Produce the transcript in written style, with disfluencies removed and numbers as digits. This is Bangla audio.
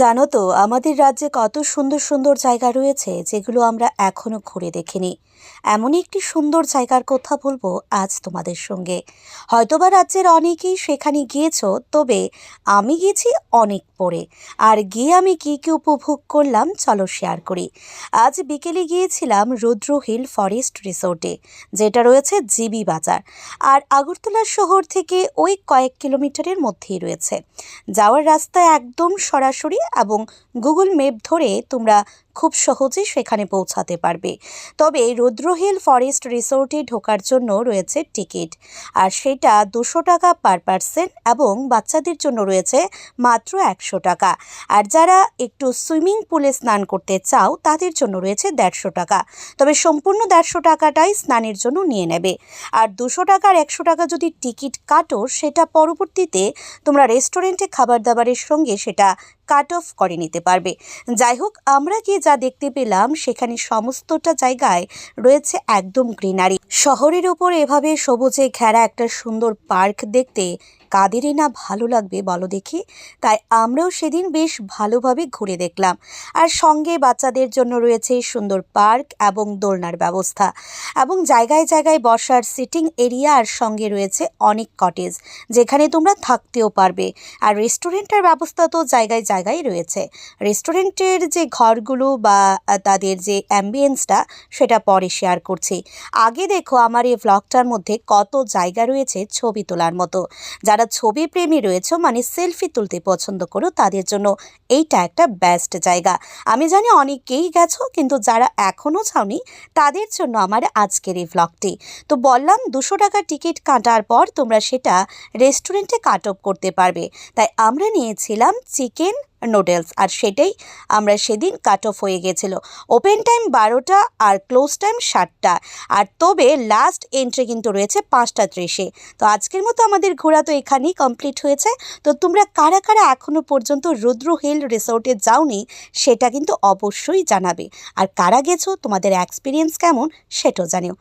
জানো তো আমাদের রাজ্যে কত সুন্দর সুন্দর জায়গা রয়েছে যেগুলো আমরা এখনো ঘুরে দেখিনি। এমন একটি সুন্দর জায়গার কথা বলবো আজ তোমাদের সঙ্গে। হয়তোবা রাজ্যের অনেকেই সেখানে গিয়েছো, তবে আমি গেছি অনেক পরে। আর গিয়ে আমি কি কি উপভোগ করলাম চলো শেয়ার করি। আজ বিকেলে গিয়েছিলাম রুদ্র হিল ফরেস্ট রিসোর্টে, যেটা রয়েছে জিবি বাজার। আর আগরতলা শহর থেকে ওই কয়েক কিলোমিটারের মধ্যেই রয়েছে। যাওয়ার রাস্তা একদম সরাসরি এবং গুগল ম্যাপ ধরে তোমরা খুব সহজেই সেখানে পৌঁছাতে পারবে। তবে রুদ্র হিল ফরেস্ট রিসোর্টে ঢোকার জন্য রয়েছে টিকিট, আর সেটা 200 টাকা পার পার্সন এবং বাচ্চাদের জন্য রয়েছে মাত্র 100 টাকা। আর যারা একটু সুইমিং পুলে স্নান করতে চাও তাদের জন্য রয়েছে 150 টাকা। তবে সম্পূর্ণ 150 টাকাটাই স্নানের জন্য নিয়ে নেবে। আর 200 টাকা আর 100 টাকা যদি টিকিট কাটো, সেটা পরবর্তীতে তোমরা রেস্টুরেন্টে খাবার দাবারের সঙ্গে সেটা কাট অফ করে নিতে পারবে। যাই হোক, আমরা গিয়ে যা দেখতে পেলাম সেখানে সমস্তটা জায়গায় রয়েছে একদম গ্রিনারি। শহরের উপর এভাবে সবুজে ঘেরা একটা সুন্দর পার্ক দেখতে কাদেরই না ভালো লাগবে বলো দেখি। তাই আমরাও সেদিন বেশ ভালোভাবে ঘুরে দেখলাম। আর সঙ্গে বাচ্চাদের জন্য রয়েছে সুন্দর পার্ক এবং দোলনার ব্যবস্থা, এবং জায়গায় জায়গায় বসার সিটিং এরিয়া, আর সঙ্গে রয়েছে অনেক কটেজ যেখানে তোমরা থাকতেও পারবে। আর রেস্টুরেন্টের ব্যবস্থা তো জায়গায় জায়গায় রয়েছে। রেস্টুরেন্টের যে ঘরগুলো বা তাদের যে অ্যাম্বিয়েন্সটা সেটা পরে শেয়ার করছি। আগে দেখো আমার এই ভ্লগটার মধ্যে কত জায়গা রয়েছে ছবি তোলার মতো। যারা ছবি প্রেমী রয়েছে, মানে সেলফি তুলতে পছন্দ করো, তাদের জন্য এইটা একটা বেস্ট জায়গা। আমি জানি অনেকেই গেছো, কিন্তু যারা এখনও যাওনি তাদের জন্য আমার আজকের এই ভ্লগটি। তো বললাম 200 টাকা টিকিট কাটার পর তোমরা সেটা রেস্টুরেন্টে কাট অফ করতে পারবে। তাই আমরা নিয়েছিলাম চিকেন নুডলস, আর সেটাই আমরা সেদিন কাট অফ হয়ে গেছিলো। ওপেন টাইম 12টা আর ক্লোজ টাইম 7টা। আর তবে লাস্ট এন্ট্রি কিন্তু রয়েছে 5টা 30-এ। তো আজকের মতো আমাদের ঘোরা তো এখানেই কমপ্লিট হয়েছে। তো তোমরা কারা কারা এখনও পর্যন্ত রুদ্র হিল রিসোর্টে যাওনি সেটা কিন্তু অবশ্যই জানাবে। আর কারা গেছো, তোমাদের এক্সপিরিয়েন্স কেমন সেটাও জানিও।